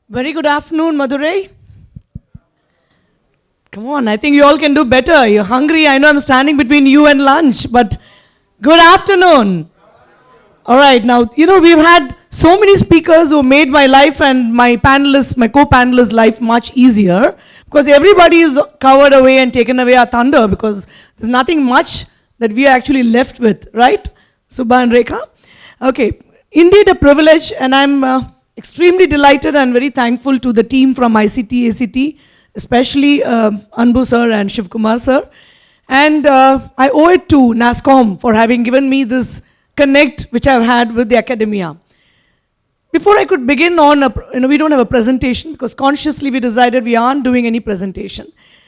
Very good afternoon, Madurai. Come on, I think you all can do better. You're hungry. I know I'm standing between you and lunch, but good afternoon. All right, now, we've had so many speakers who made my life and my panelists, my co-panelists' life much easier because everybody is covered away and taken away our thunder because there's nothing much that we are actually left with, right? Subha and Rekha? Okay, indeed a privilege, and I'm extremely delighted and very thankful to the team from ICT, ACT, especially Anbu sir and Shiv Kumar sir. And I owe it to NASSCOM for having given me this connect which I've had with the academia. Before I could begin on, we don't have a presentation because consciously we decided we aren't doing any presentation.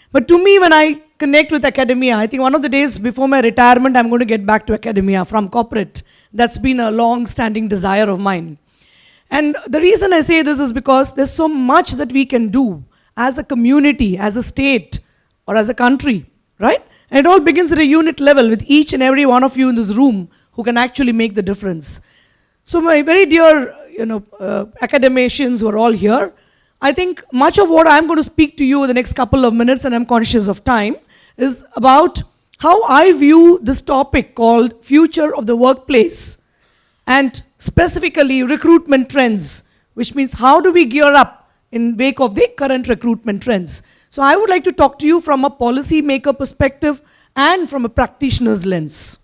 But to me, when I connect with academia, I think one of the days before my retirement, I'm going to get back to academia from corporate. That's been a long-standing desire of mine. And the reason I say this is because there's so much that we can do as a community, as a state, or as a country, right? And it all begins at a unit level with each and every one of you in this room who can actually make the difference. So my very dear, academicians who are all here, I think much of what I'm going to speak to you in the next couple of minutes, and I'm conscious of time, is about how I view this topic called future of the workplace and specifically recruitment trends, which means how do we gear up in wake of the current recruitment trends. So I would like to talk to you from a policy maker perspective and from a practitioner's lens,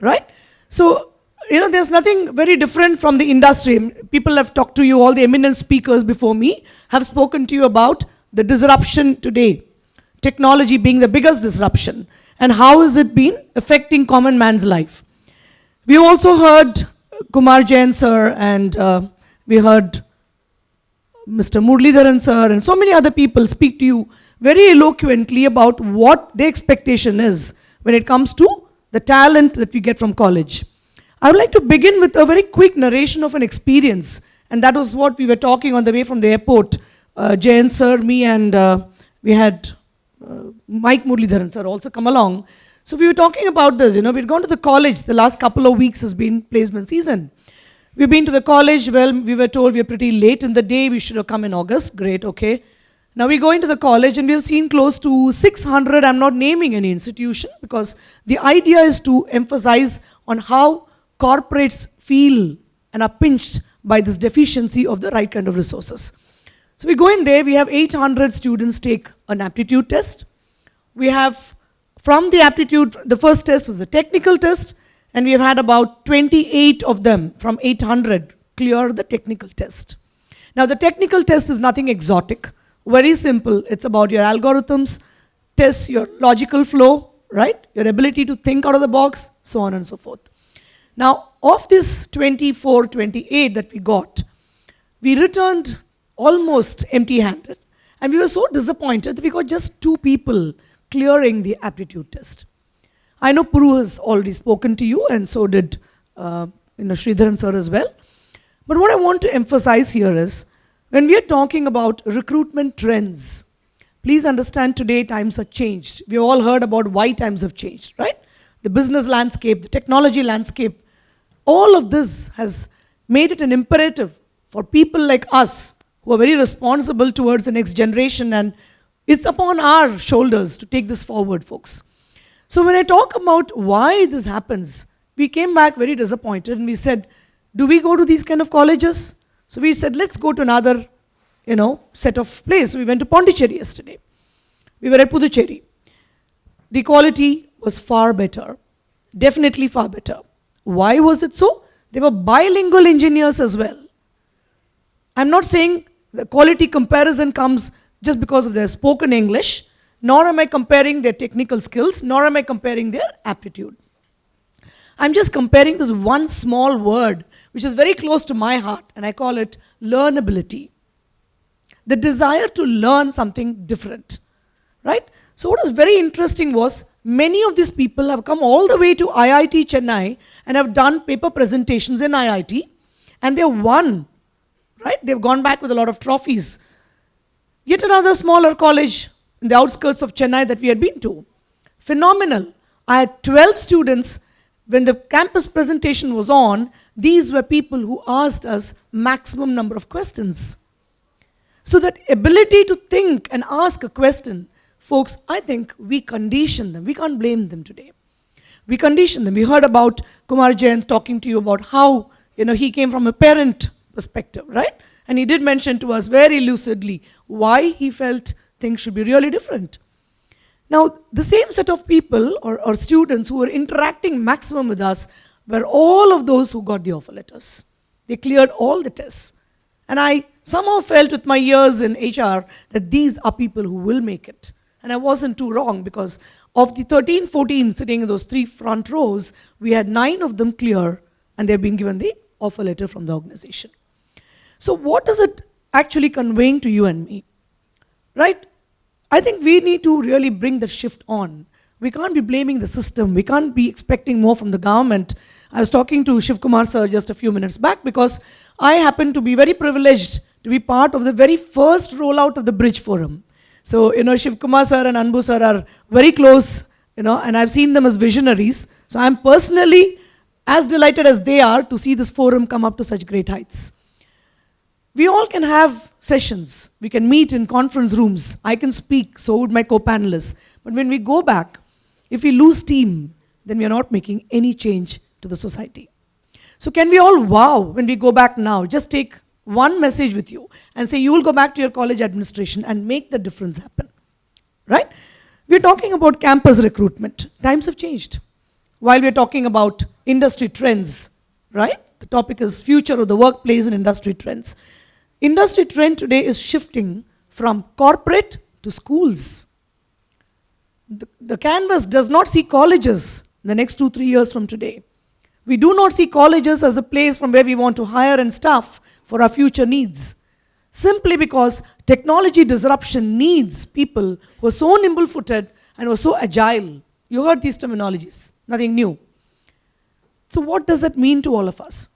right? So, there's nothing very different from the industry. People have talked to you, all the eminent speakers before me have spoken to you about the disruption today, technology being the biggest disruption, and how has it been affecting common man's life. We also heard Kumar Jain sir, and we heard Mr. Muralidharan sir, and so many other people speak to you very eloquently about what the expectation is when it comes to the talent that we get from college. I would like to begin with a very quick narration of an experience, and that was what we were talking on the way from the airport. Jain sir, me, and we had Mike Muralidharan sir also come along. So we were talking about this, we'd gone to the college. The last couple of weeks has been placement season. We've been to the college. Well, we were told we are pretty late in the day. We should have come in August. Great, okay. Now we go into the college and we've seen close to 600, I'm not naming any institution because the idea is to emphasize on how corporates feel and are pinched by this deficiency of the right kind of resources. So we go in there, we have 800 students take an aptitude test. We have, from the aptitude, the first test was the technical test, and we have had about 28 of them from 800 clear the technical test. Now the technical test is nothing exotic, very simple. It's about your algorithms, tests your logical flow, right? Your ability to think out of the box, so on and so forth. Now, of this 24, 28 that we got, we returned almost empty-handed. And we were so disappointed that we got just 2 people clearing the aptitude test. I know Puru has already spoken to you, and so did Sridharan sir as well. But what I want to emphasize here is, when we are talking about recruitment trends, please understand today times have changed. We've all heard about why times have changed, right? The business landscape, the technology landscape, all of this has made it an imperative for people like us who are very responsible towards the next generation, and it's upon our shoulders to take this forward, folks. So when I talk about why this happens, we came back very disappointed and we said, do we go to these kind of colleges? So we said, let's go to another, set of place. So we went to Pondicherry yesterday. We were at Puducherry. The quality was far better, definitely far better. Why was it so? They were bilingual engineers as well. I'm not saying the quality comparison comes just because of their spoken English, nor am I comparing their technical skills, nor am I comparing their aptitude. I'm just comparing this one small word, which is very close to my heart, and I call it learnability. The desire to learn something different, right? So what was very interesting was, many of these people have come all the way to IIT Chennai and have done paper presentations in IIT, and they've won, right? They've gone back with a lot of trophies. Yet another smaller college in the outskirts of Chennai that we had been to. Phenomenal. I had 12 students when the campus presentation was on, these were people who asked us maximum number of questions. So that ability to think and ask a question, folks, I think we condition them. We can't blame them today. We condition them. We heard about Kumar Jain talking to you about how he came from a parent perspective, right? And he did mention to us very lucidly why he felt things should be really different. Now, the same set of people or students who were interacting maximum with us were all of those who got the offer letters. They cleared all the tests. And I somehow felt with my years in HR that these are people who will make it. And I wasn't too wrong, because of the 13, 14 sitting in those 3 front rows, we had 9 of them clear, and they've been given the offer letter from the organization. So what is it actually conveying to you and me? Right? I think we need to really bring the shift on. We can't be blaming the system. We can't be expecting more from the government. I was talking to Shiv Kumar sir just a few minutes back, because I happen to be very privileged to be part of the very first rollout of the Bridge Forum. So, Shiv Kumar sir and Anbu sir are very close, and I've seen them as visionaries. So I'm personally as delighted as they are to see this forum come up to such great heights. We all can have sessions. We can meet in conference rooms. I can speak, so would my co-panelists. But when we go back, if we lose steam, then we are not making any change to the society. So can we all wow when we go back now? Just take one message with you and say you will go back to your college administration and make the difference happen, right? We're talking about campus recruitment. Times have changed. While we're talking about industry trends, right? The topic is future of the workplace and industry trends. Industry trend today is shifting from corporate to schools. The canvas does not see colleges in the next 2-3 years from today. We do not see colleges as a place from where we want to hire and staff for our future needs. Simply because technology disruption needs people who are so nimble-footed and who are so agile. You heard these terminologies, nothing new. So what does that mean to all of us?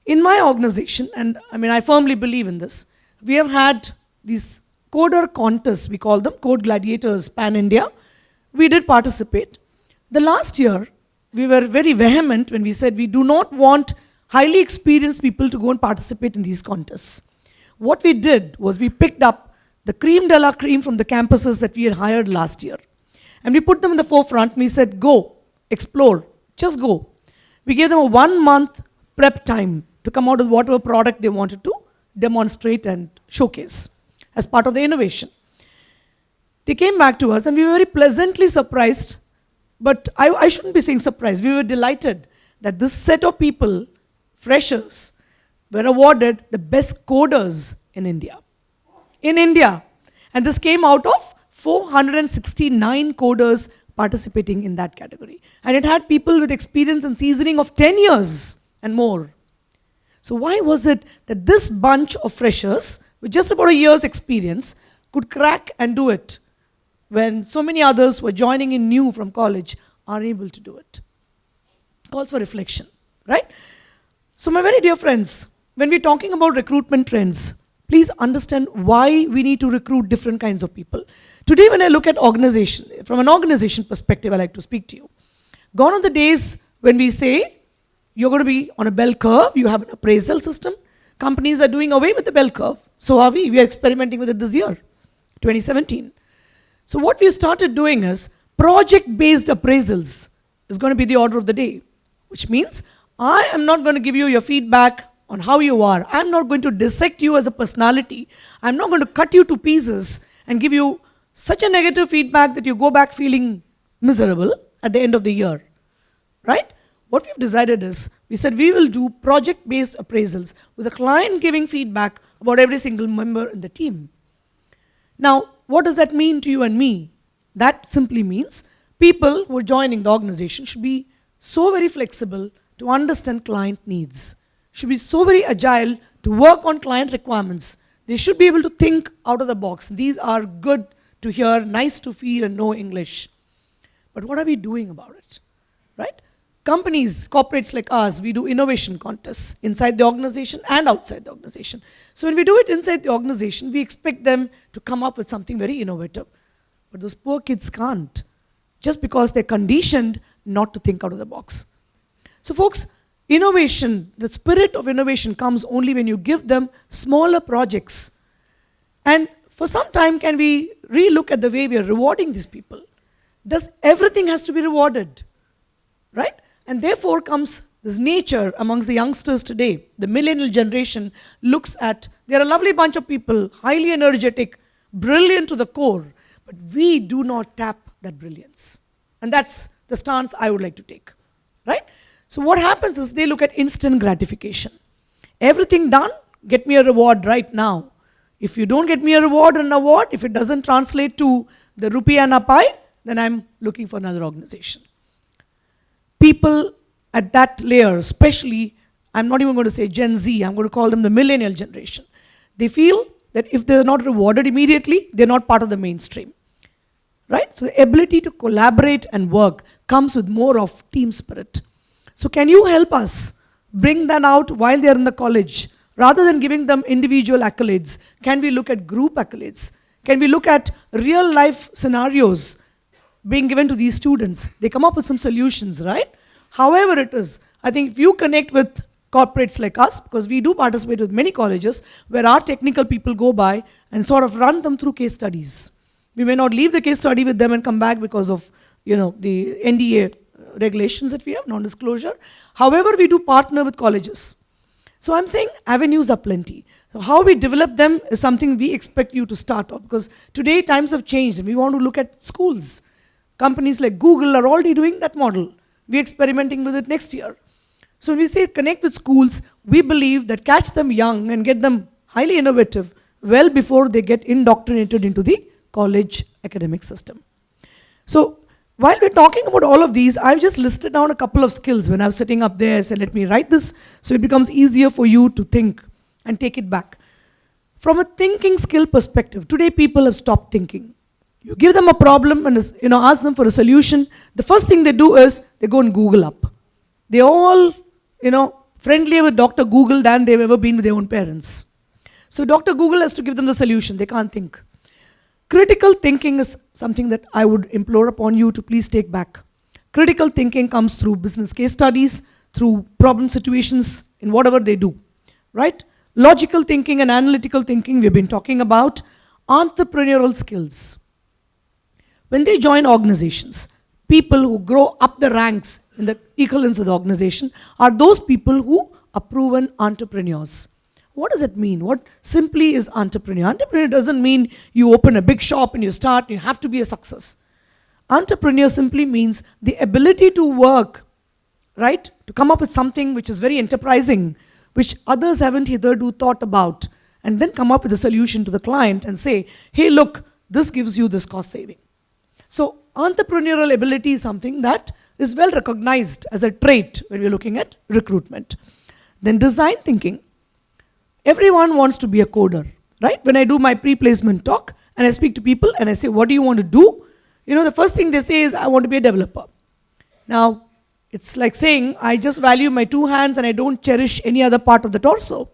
In my organization, and I firmly believe in this, we have had these coder contests, we call them, Code Gladiators Pan-India. We did participate. The last year, we were very vehement when we said we do not want highly experienced people to go and participate in these contests. What we did was we picked up the cream de la cream from the campuses that we had hired last year. And we put them in the forefront and we said, go, explore, just go. We gave them a 1-month prep time to come out with whatever product they wanted to demonstrate and showcase as part of the innovation. They came back to us and we were very pleasantly surprised, but I shouldn't be saying surprised, we were delighted that this set of people, freshers, were awarded the best coders in India. In India. And this came out of 469 coders participating in that category. And it had people with experience and seasoning of 10 years and more. So why was it that this bunch of freshers with just about a year's experience could crack and do it when so many others who are joining in new from college are able to do it? Calls for reflection, right? So my very dear friends, when we're talking about recruitment trends, please understand why we need to recruit different kinds of people. Today when I look at organization, from an organization perspective, I like to speak to you. Gone are the days when we say, you're going to be on a bell curve, you have an appraisal system. Companies are doing away with the bell curve. So are we. We are experimenting with it this year, 2017. So what we started doing is project-based appraisals is going to be the order of the day, which means I am not going to give you your feedback on how you are. I'm not going to dissect you as a personality. I'm not going to cut you to pieces and give you such a negative feedback that you go back feeling miserable at the end of the year, right? What we've decided is, we said we will do project-based appraisals with a client giving feedback about every single member in the team. Now, what does that mean to you and me? That simply means people who are joining the organization should be so very flexible to understand client needs, should be so very agile to work on client requirements. They should be able to think out of the box. These are good to hear, nice to feel and know English. But what are we doing about it, right? Companies, corporates like us, we do innovation contests inside the organization and outside the organization. So when we do it inside the organization, we expect them to come up with something very innovative. But those poor kids can't, just because they're conditioned not to think out of the box. So folks, innovation, the spirit of innovation comes only when you give them smaller projects. And for some time, can we relook at the way we are rewarding these people? Does everything has to be rewarded? Right? And therefore comes this nature amongst the youngsters today. The millennial generation looks at, they're a lovely bunch of people, highly energetic, brilliant to the core, but we do not tap that brilliance. And that's the stance I would like to take. Right? So what happens is they look at instant gratification. Everything done, get me a reward right now. If you don't get me a reward or an award, if it doesn't translate to the rupee and a pie, then I'm looking for another organization. People at that layer, especially, I'm not even going to say Gen Z, I'm going to call them the millennial generation. They feel that if they're not rewarded immediately, they're not part of the mainstream. Right? So the ability to collaborate and work comes with more of team spirit. So can you help us bring that out while they're in the college? Rather than giving them individual accolades, can we look at group accolades? Can we look at real life scenarios being given to these students? They come up with some solutions, right? However it is, I think if you connect with corporates like us, because we do participate with many colleges where our technical people go by and sort of run them through case studies. We may not leave the case study with them and come back because of, the NDA regulations that we have, non-disclosure. However, we do partner with colleges. So I'm saying avenues are plenty. So how we develop them is something we expect you to start off, because today times have changed and we want to look at schools. Companies like Google are already doing that model. We're experimenting with it next year. So when we say connect with schools, we believe that catch them young and get them highly innovative well before they get indoctrinated into the college academic system. So while we're talking about all of these, I've just listed down a couple of skills. When I was sitting up there, I said, let me write this so it becomes easier for you to think and take it back. From a thinking skill perspective, today people have stopped thinking. You give them a problem and ask them for a solution. The first thing they do is they go and Google up. They're all friendlier with Dr. Google than they've ever been with their own parents. So Dr. Google has to give them the solution. They can't think. Critical thinking is something that I would implore upon you to please take back. Critical thinking comes through business case studies, through problem situations in whatever they do, right? Logical thinking and analytical thinking we've been talking about. Entrepreneurial skills. When they join organizations, people who grow up the ranks in the echelons of the organization are those people who are proven entrepreneurs. What does it mean? What simply is entrepreneur? Entrepreneur doesn't mean you open a big shop and you start and you have to be a success. Entrepreneur simply means the ability to work, right? To come up with something which is very enterprising, which others haven't hitherto thought about, and then come up with a solution to the client and say, hey, look, this gives you this cost saving. So entrepreneurial ability is something that is well recognized as a trait when we're looking at recruitment. Then design thinking. Everyone wants to be a coder, right? When I do my pre-placement talk and I speak to people and I say, what do you want to do? The first thing they say is, I want to be a developer. Now, it's like saying, I just value my two hands and I don't cherish any other part of the torso,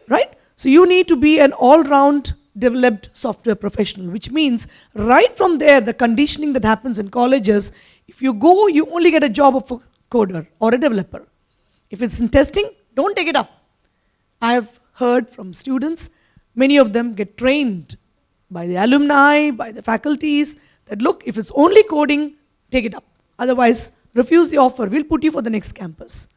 right? So you need to be an all-round developed software professional, which means right from there, the conditioning that happens in colleges, if you go, you only get a job of a coder or a developer. If it's in testing, don't take it up. I have heard from students, many of them get trained by the alumni, by the faculties, that look, if it's only coding, take it up. Otherwise, refuse the offer. We'll put you for the next campus.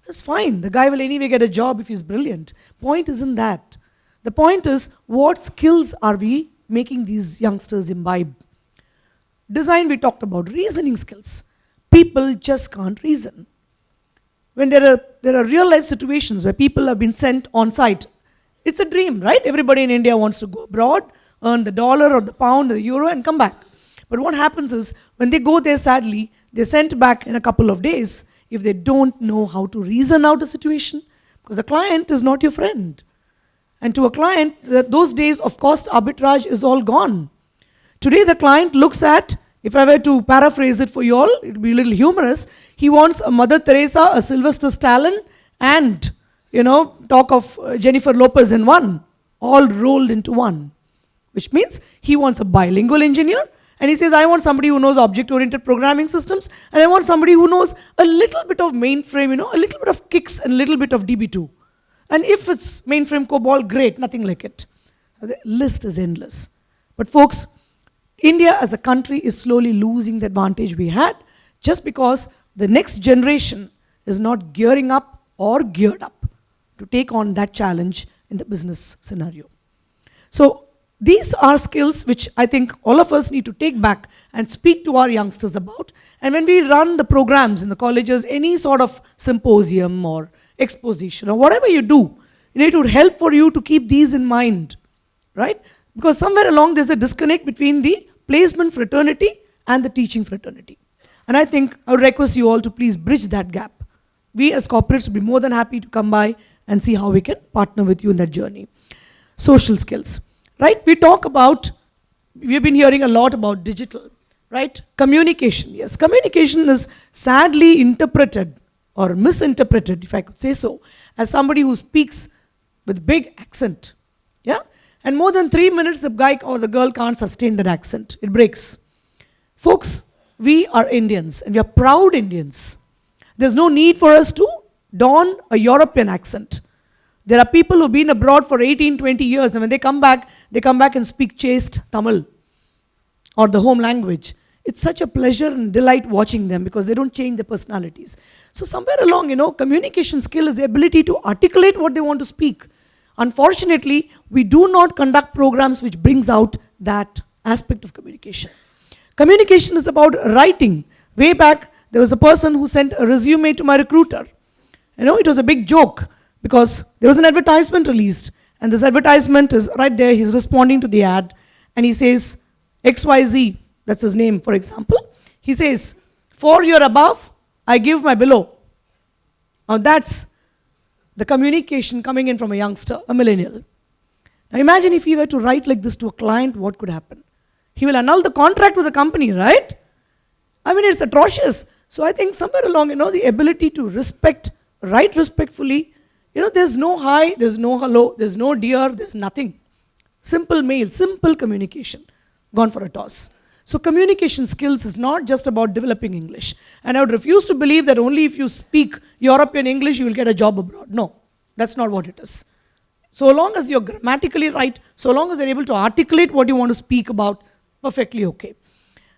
That's fine. The guy will anyway get a job if he's brilliant. Point isn't that. The point is, what skills are we making these youngsters imbibe? Design we talked about, reasoning skills. People just can't reason. When there are real life situations where people have been sent on site, it's a dream, right? Everybody in India wants to go abroad, earn the dollar or the pound or the euro and come back. But what happens is, when they go there, sadly, they're sent back in a couple of days if they don't know how to reason out a situation, because the client is not your friend. And to a client, those days of cost arbitrage is all gone. Today the client looks at, if I were to paraphrase it for you all, it would be a little humorous, he wants a Mother Teresa, a Sylvester Stallone, and, talk of Jennifer Lopez in one, all rolled into one. Which means he wants a bilingual engineer And he says, I want somebody who knows object-oriented programming systems, and I want somebody who knows a little bit of mainframe, a little bit of Kix and a little bit of DB2. And if it's mainframe COBOL, great, nothing like it. The list is endless. But folks, India as a country is slowly losing the advantage we had just because the next generation is not gearing up or geared up to take on that challenge in the business scenario. So these are skills which I think all of us need to take back and speak to our youngsters about. And when we run the programs in the colleges, any sort of symposium or exposition or whatever you do, it would help for you to keep these in mind, right? Because somewhere along there's a disconnect between the placement fraternity and the teaching fraternity. And I think I would request you all to please bridge that gap. We as corporates would be more than happy to come by and see how we can partner with you in that journey. Social skills, right? We've been hearing a lot about digital, right? Communication, yes. Communication is sadly interpreted or misinterpreted, if I could say so, as somebody who speaks with big accent, yeah? And more than 3 minutes, the guy or the girl can't sustain that accent. It breaks. Folks, we are Indians, and we are proud Indians. There's no need for us to don a European accent. There are people who've been abroad for 18, 20 years, and when they come back and speak chaste Tamil or the home language. It's such a pleasure and delight watching them because they don't change their personalities. So somewhere along, communication skill is the ability to articulate what they want to speak. Unfortunately, we do not conduct programs which brings out that aspect of communication. Communication is about writing. Way back, there was a person who sent a resume to my recruiter. It was a big joke because there was an advertisement released, and this advertisement is right there. He's responding to the ad, and he says, XYZ, that's his name, for example. He says, for your above, I give my below. Now that's the communication coming in from a youngster, a millennial. Now imagine if he were to write like this to a client, what could happen? He will annul the contract with the company, right? It's atrocious. So I think somewhere along, the ability to write respectfully, there's no hi, there's no hello, there's no dear, there's nothing. Simple mail, simple communication, gone for a toss. So communication skills is not just about developing English. And I would refuse to believe that only if you speak European English, you will get a job abroad. No, that's not what it is. So long as you're grammatically right, so long as you're able to articulate what you want to speak about, perfectly okay.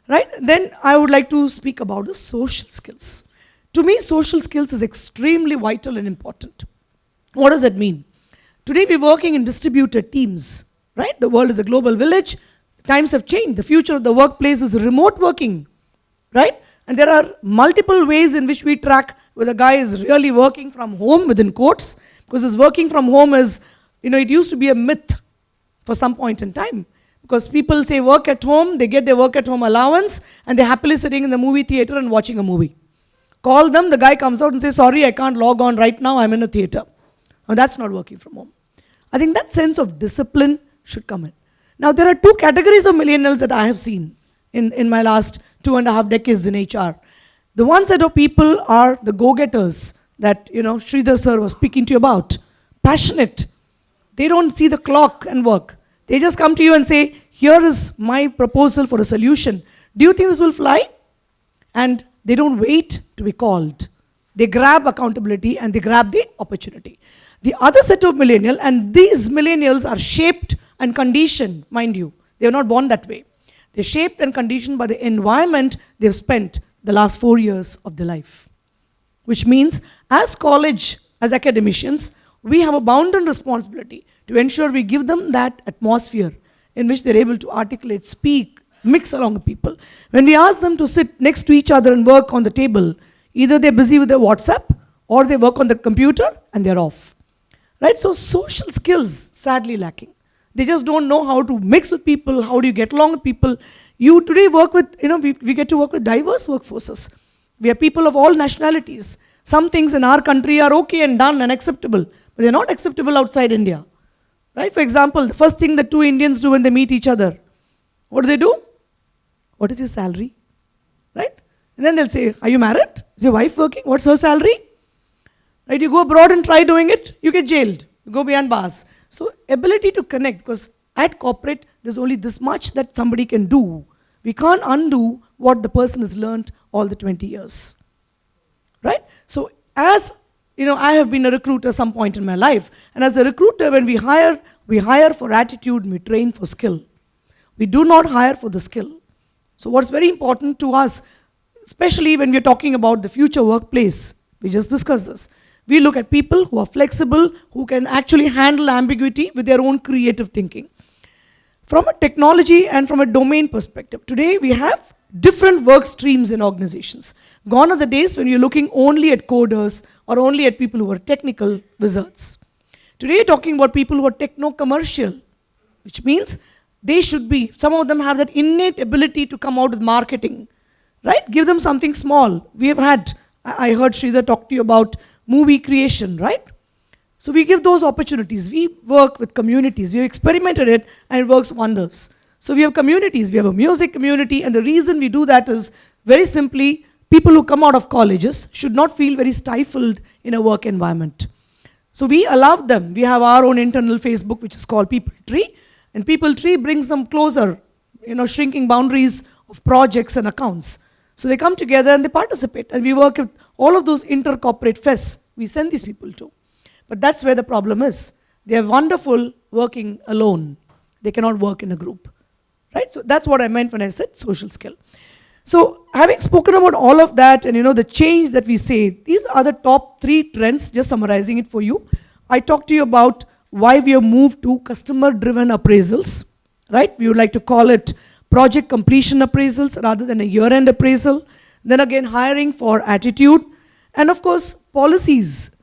Right? Then I would like to speak about the social skills. To me, social skills is extremely vital and important. What does that mean? Today we're working in distributed teams, right? The world is a global village. Times have changed. The future of the workplace is remote working, right? And there are multiple ways in which we track whether a guy is really working from home, within quotes, because his working from home is, it used to be a myth for some point in time. Because people say work at home, they get their work at home allowance, and they're happily sitting in the movie theater and watching a movie. Call them, the guy comes out and says, sorry, I can't log on right now, I'm in a theater. Now that's not working from home. I think that sense of discipline should come in. Now there are two categories of millennials that I have seen in my last 2.5 decades in HR. The one set of people are the go-getters that Sridhar sir was speaking to you about. Passionate. They don't see the clock and work. They just come to you and say, here is my proposal for a solution. Do you think this will fly? And they don't wait to be called. They grab accountability and they grab the opportunity. The other set of millennial, and these millennials are shaped and conditioned, mind you. They are not born that way. They're shaped and conditioned by the environment they've spent the last 4 years of their life. Which means, as college, as academicians, we have a bounden responsibility to ensure we give them that atmosphere in which they're able to articulate, speak, mix along with people. When we ask them to sit next to each other and work on the table, either they're busy with their WhatsApp or they work on the computer and they're off. Right? So social skills, sadly lacking. They just don't know how to mix with people, how do you get along with people. You today work with, we get to work with diverse workforces. We are people of all nationalities. Some things in our country are okay and done and acceptable, but they're not acceptable outside India. Right? For example, the first thing that two Indians do when they meet each other, what do? What is your salary? Right? And then they'll say, are you married? Is your wife working? What's her salary? Right? You go abroad and try doing it, you get jailed. You go behind bars. So ability to connect, because at corporate, there's only this much that somebody can do We can't undo what the person has learned all the 20 years. Right? So as I have been a recruiter at some point in my life, and as a recruiter, when we hire for attitude, and we train for skill. We do not hire for the skill. So what's very important to us, especially when we're talking about the future workplace, we just discussed this. We look at people who are flexible, who can actually handle ambiguity with their own creative thinking. From a technology and from a domain perspective, today we have different work streams in organizations. Gone are the days when you're looking only at coders or only at people who are technical wizards. Today you're talking about people who are techno-commercial, which means they should be, some of them have that innate ability to come out with marketing, right? Give them something small. We have had, I heard Sridhar talk to you about movie creation, right? So we give those opportunities. We work with communities. We've experimented it and it works wonders. So we have communities. We have a music community, and the reason we do that is very simply, people who come out of colleges should not feel very stifled in a work environment. So we allow them. We have our own internal Facebook, which is called People Tree, and People Tree brings them closer, shrinking boundaries of projects and accounts. So they come together and they participate, and we work with all of those inter-corporate fests we send these people to. But that's where the problem is. They are wonderful working alone. They cannot work in a group, right? So that's what I meant when I said social skill. So having spoken about all of that and the change that we say, these are the top 3 trends, just summarizing it for you. I talked to you about why we have moved to customer-driven appraisals, right? We would like to call it project completion appraisals rather than a year-end appraisal. Then again, hiring for attitude. And of course, policies.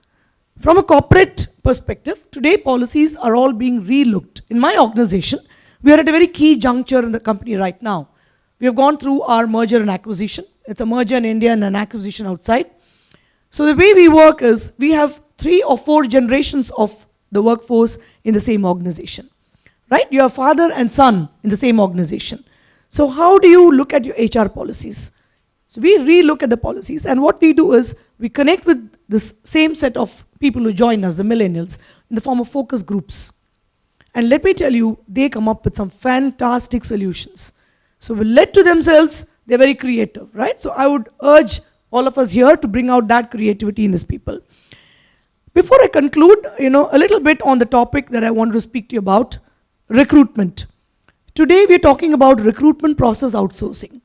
From a corporate perspective, today policies are all being relooked. In my organization, we are at a very key juncture in the company right now. We have gone through our merger and acquisition. It's a merger in India and an acquisition outside. So the way we work is we have 3 or 4 generations of the workforce in the same organization, right? You have father and son in the same organization. So how do you look at your HR policies? So we re-look at the policies, and what we do is we connect with this same set of people who join us, the millennials, in the form of focus groups. And let me tell you, they come up with some fantastic solutions. So led to themselves, they're very creative, right? So I would urge all of us here to bring out that creativity in these people. Before I conclude, a little bit on the topic that I wanted to speak to you about, recruitment. Today we're talking about recruitment process outsourcing.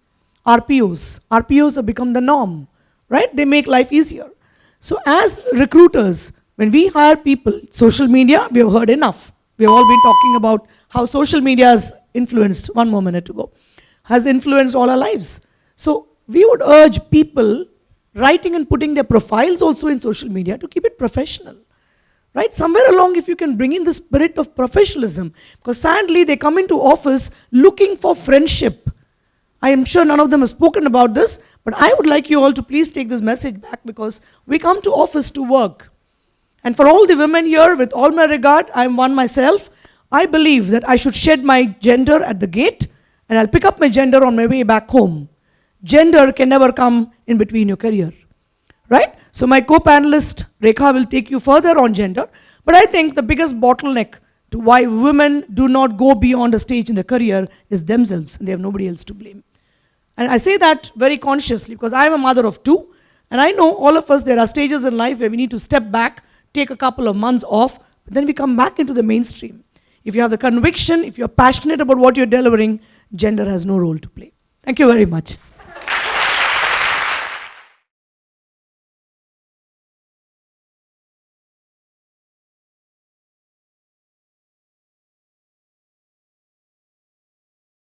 RPOs. RPOs have become the norm, right? They make life easier. So as recruiters, when we hire people, social media, we have heard enough. We have all been talking about how social media has influenced, one more minute ago, has influenced all our lives. So we would urge people writing and putting their profiles also in social media to keep it professional, right? Somewhere along, if you can bring in the spirit of professionalism, because sadly they come into office looking for friendship. I am sure none of them have spoken about this, but I would like you all to please take this message back, because we come to office to work. And for all the women here, with all my regard, I am one myself, I believe that I should shed my gender at the gate, and I'll pick up my gender on my way back home. Gender can never come in between your career, right? So my co-panelist, Rekha, will take you further on gender, but I think the biggest bottleneck to why women do not go beyond a stage in their career is themselves, and they have nobody else to blame. And I say that very consciously because I am a mother of 2, and I know all of us, there are stages in life where we need to step back, take a couple of months off, but then we come back into the mainstream. If you have the conviction, if you're passionate about what you're delivering, gender has no role to play. Thank you very much.